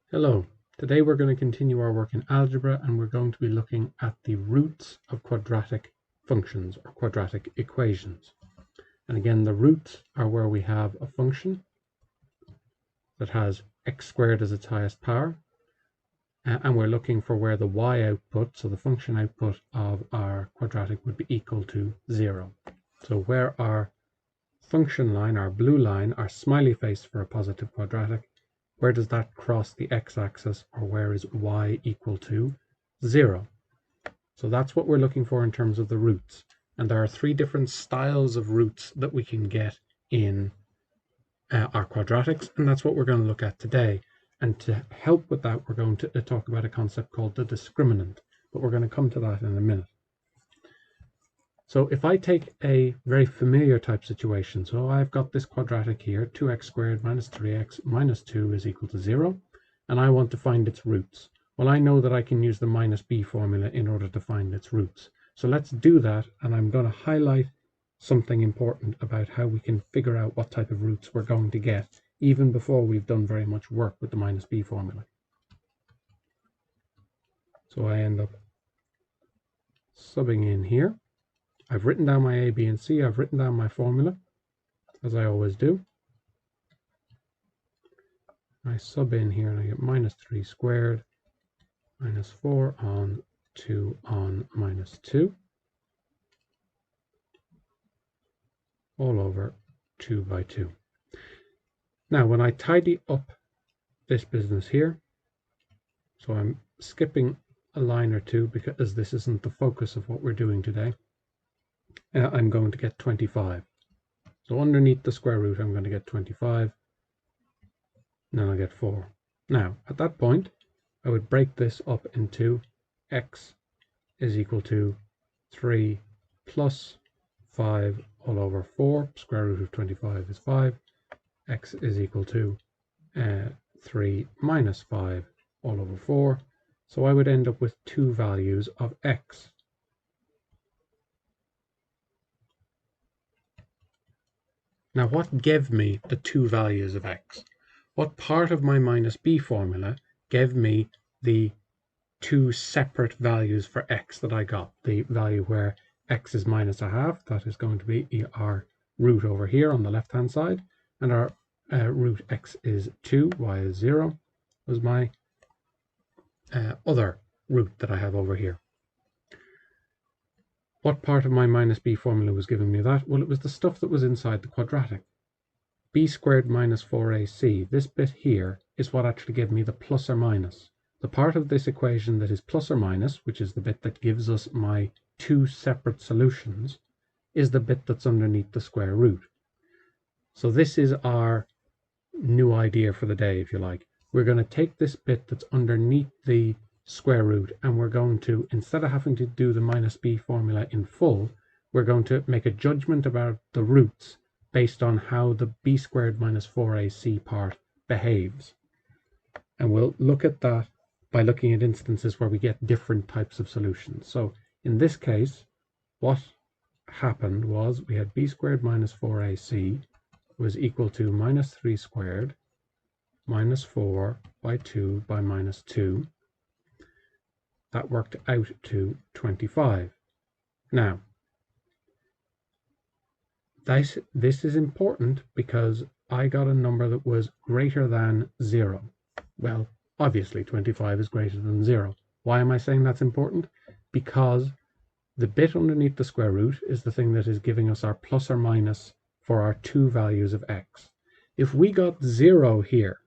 Hello, today we're going to continue our work in algebra and we're going to be looking at the roots of quadratic functions or quadratic equations. And again, the roots are where we have a function that has x squared as its highest power, and we're looking for where the y output, so the function output of our quadratic, would be equal to 0. So where our function line, our blue line, our smiley face for a positive quadratic, where does that cross the x-axis, or where is y equal to 0? So that's what we're looking for in terms of the roots. And there are three different styles of roots that we can get in our quadratics, and that's what we're going to look at today. And to help with that, we're going to talk about a concept called the discriminant, but we're going to come to that in a minute. So if I take a very familiar type situation, so I've got this quadratic here, 2x squared minus 3x minus 2 is equal to 0, and I want to find its roots. Well, I know that I can use the minus b formula in order to find its roots. So let's do that, and I'm going to highlight something important about how we can figure out what type of roots we're going to get, even before we've done very much work with the minus b formula. So I end up subbing in here. I've written down my a, b, and c. I've written down my formula, as I always do. I sub in here and I get minus 3 squared minus 4 on 2 on minus 2 all over 2 by 2. Now, when I tidy up this business here, so I'm skipping a line or two because this isn't the focus of what we're doing today, I'm going to get 25. So underneath the square root, I'm going to get 25, and then I'll get 4. Now, at that point, I would break this up into x is equal to 3 plus 5 all over 4. Square root of 25 is 5. X is equal to 3 minus 5 all over 4. So I would end up with two values of x. Now, what gave me the two values of x? What part of my minus b formula gave me the two separate values for x that I got? The value where x is minus a half, that is going to be our root over here on the left-hand side, and our root x is 2, y is 0, was my other root that I have over here. What part of my minus b formula was giving me that? Well, it was the stuff that was inside the quadratic. b squared minus 4ac, this bit here, is what actually gave me the plus or minus. The part of this equation that is plus or minus, which is the bit that gives us my two separate solutions, is the bit that's underneath the square root. So this is our new idea for the day, if you like. We're going to take this bit that's underneath the square root, and we're going to, instead of having to do the minus b formula in full, we're going to make a judgment about the roots based on how the b squared minus 4ac part behaves. And we'll look at that by looking at instances where we get different types of solutions. So in this case, what happened was we had b squared minus 4ac was equal to minus 3 squared minus 4 by 2 by minus 2. That worked out to 25. Now, this is important because I got a number that was greater than 0. Well, obviously 25 is greater than 0. Why am I saying that's important? Because the bit underneath the square root is the thing that is giving us our plus or minus for our two values of x. If we got 0 here,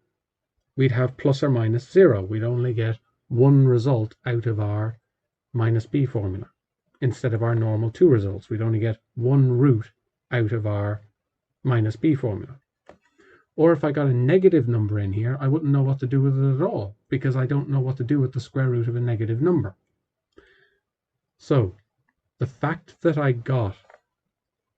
we'd have plus or minus 0. We'd only get one result out of our minus b formula. Instead of our normal two results, we'd only get one root out of our minus b formula. Or if I got a negative number in here, I wouldn't know what to do with it at all, because I don't know what to do with the square root of a negative number. So the fact that I got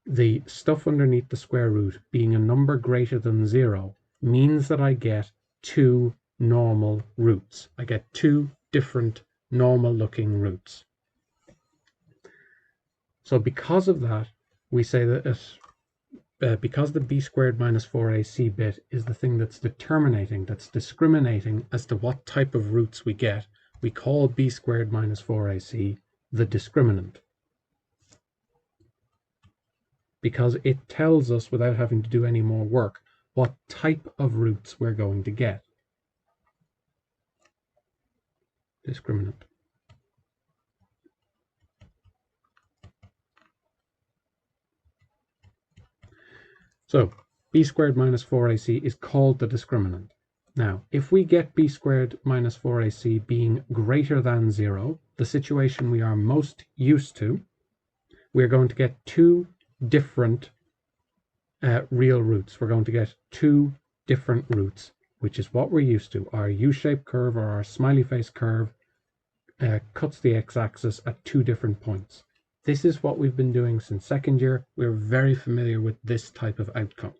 the stuff underneath the square root being a number greater than 0 means that I get two normal roots. I get two different normal looking roots. So because of that, we say that because the b squared minus 4ac bit is the thing that's discriminating as to what type of roots we get, we call b squared minus 4ac the discriminant, because it tells us, without having to do any more work, what type of roots we're going to get. Discriminant. So b squared minus 4ac is called the discriminant. Now, if we get b squared minus 4ac being greater than 0, the situation we are most used to, we're going to get two different real roots. We're going to get two different roots, which is what we're used to. Our U-shaped curve, or our smiley face curve, cuts the x-axis at two different points. This is what we've been doing since second year. We're very familiar with this type of outcome.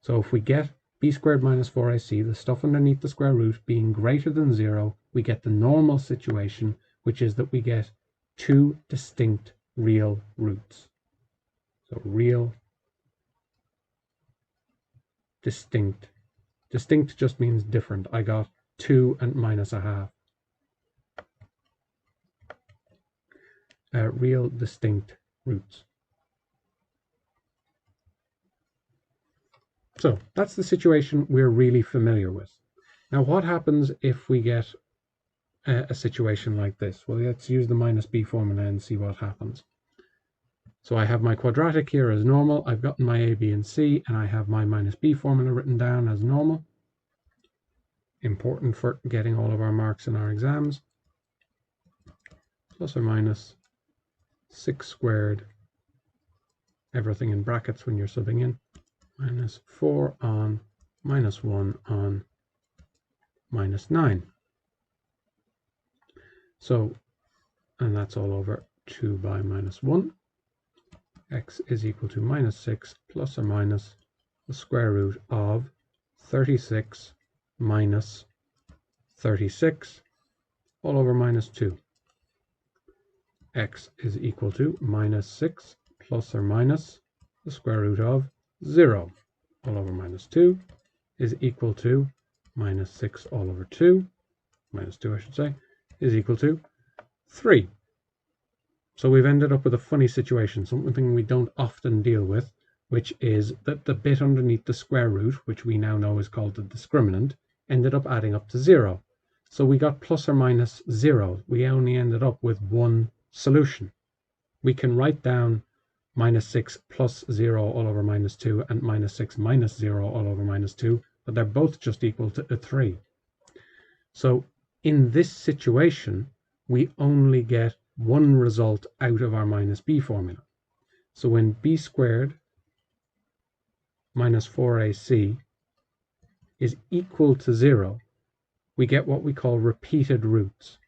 So if we get b squared minus 4ac, the stuff underneath the square root, being greater than 0, we get the normal situation, which is that we get two distinct real roots. So real, distinct. Distinct just means different. I got 2 and minus a half. Real distinct roots. So that's the situation we're really familiar with. Now, what happens if we get a situation like this? Well, let's use the minus b formula and see what happens. So I have my quadratic here as normal. I've gotten my a, b, and c, and I have my minus b formula written down as normal. Important for getting all of our marks in our exams. Plus or minus 6 squared, everything in brackets when you're subbing in, minus 4 on minus 1 on minus 9. So, and that's all over 2 by minus 1. X is equal to minus 6 plus or minus the square root of 36 minus 36 all over minus 2. X is equal to minus 6 plus or minus the square root of 0 all over minus 2 is equal to minus 6 all over 2, minus 2 I should say, is equal to 3. So we've ended up with a funny situation, something we don't often deal with, which is that the bit underneath the square root, which we now know is called the discriminant, ended up adding up to 0. So we got plus or minus 0. We only ended up with one solution. We can write down minus 6 plus 0 all over minus 2 and minus 6 minus 0 all over minus 2, but they're both just equal to 3. So in this situation, we only get one result out of our minus b formula. So when b squared minus 4ac is equal to 0, we get what we call repeated roots.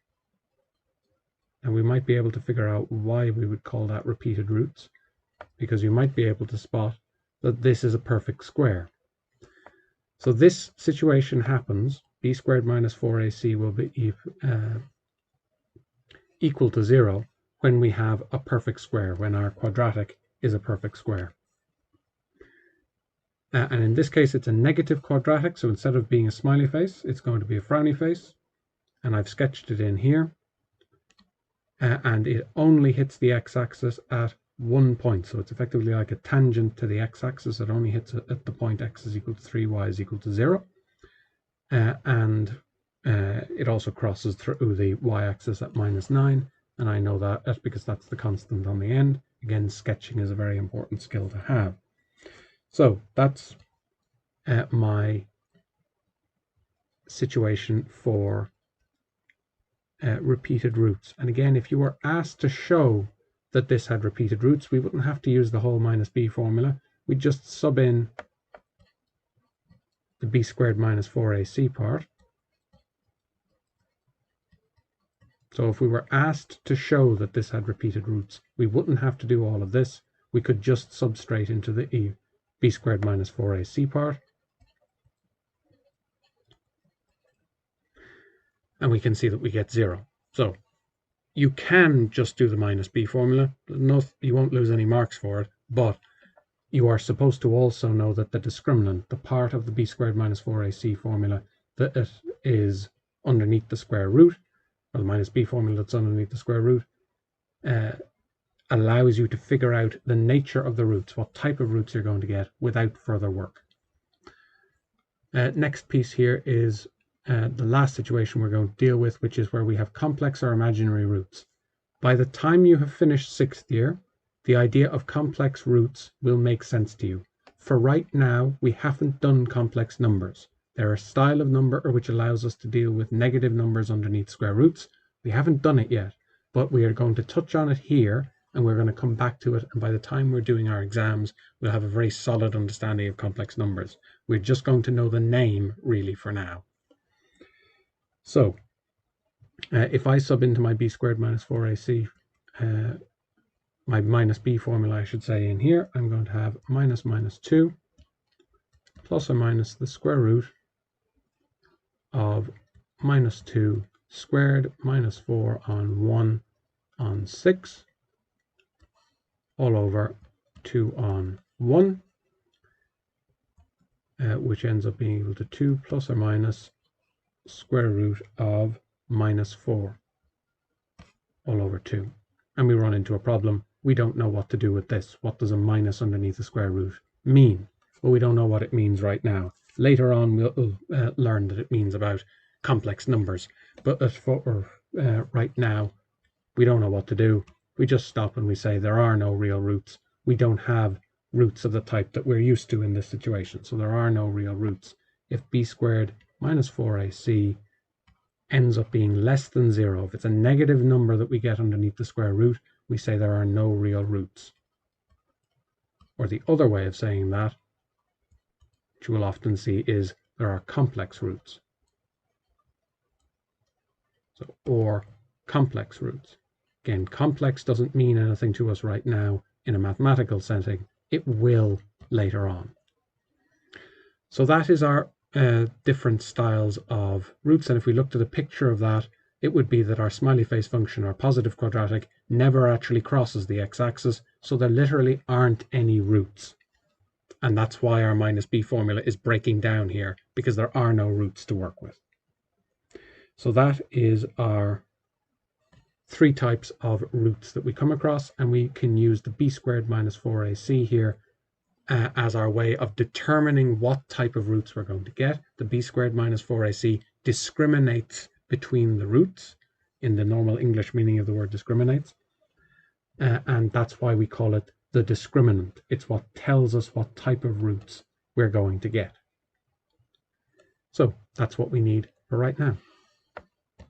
And we might be able to figure out why we would call that repeated roots, because you might be able to spot that this is a perfect square. So this situation happens, b squared minus 4ac will be equal to 0 when we have a perfect square, when our quadratic is a perfect square. And in this case, it's a negative quadratic, so instead of being a smiley face, it's going to be a frowny face. And I've sketched it in here. And it only hits the x-axis at one point. So it's effectively like a tangent to the x-axis. It only hits at the point x is equal to 3, y is equal to 0. It also crosses through the y-axis at minus 9. And I know that because that's the constant on the end. Again, sketching is a very important skill to have. So that's my situation for repeated roots. And again, if you were asked to show that this had repeated roots, we wouldn't have to use the whole minus b formula. We'd just sub in the b squared minus 4ac part. So if we were asked to show that this had repeated roots, we wouldn't have to do all of this. We could just substrate into the b squared minus 4ac part. And we can see that we get 0. So you can just do the minus b formula. You won't lose any marks for it, but you are supposed to also know that the discriminant, the part of the b squared minus 4ac formula that it is underneath the square root, or the minus b formula that's underneath the square root, allows you to figure out the nature of the roots, what type of roots you're going to get without further work. Next piece here is the last situation we're going to deal with, which is where we have complex or imaginary roots. By the time you have finished 6th year, the idea of complex roots will make sense to you. For right now, we haven't done complex numbers. They're a style of number which allows us to deal with negative numbers underneath square roots. We haven't done it yet, but we are going to touch on it here, and we're going to come back to it, and by the time we're doing our exams, we'll have a very solid understanding of complex numbers. We're just going to know the name, really, for now. So, if I sub into my b squared minus 4ac, my minus b formula, I should say, in here, I'm going to have minus 2 plus or minus the square root of minus 2 squared minus 4 on 1 on 6 all over 2 on 1, which ends up being equal to 2 plus or minus square root of minus 4 all over 2. And we run into a problem. We don't know what to do with this. What does a minus underneath the square root mean? Well, we don't know what it means right now. Later on, we'll learn that it means about complex numbers. But right now, we don't know what to do. We just stop and we say there are no real roots. We don't have roots of the type that we're used to in this situation. So there are no real roots. If b squared minus 4ac ends up being less than 0, if it's a negative number that we get underneath the square root, we say there are no real roots. Or the other way of saying that, which you will often see, is there are complex roots. So, or complex roots. Again, complex doesn't mean anything to us right now in a mathematical setting. It will later on. So that is our different styles of roots, and if we looked at a picture of that, it would be that our smiley face function, our positive quadratic, never actually crosses the x-axis, so there literally aren't any roots. And that's why our minus b formula is breaking down here, because there are no roots to work with. So that is our 3 types of roots that we come across, and we can use the b squared minus 4ac here as our way of determining what type of roots we're going to get. The b squared minus 4ac discriminates between the roots in the normal English meaning of the word discriminates, and that's why we call it the discriminant. It's what tells us what type of roots we're going to get. So that's what we need for right now.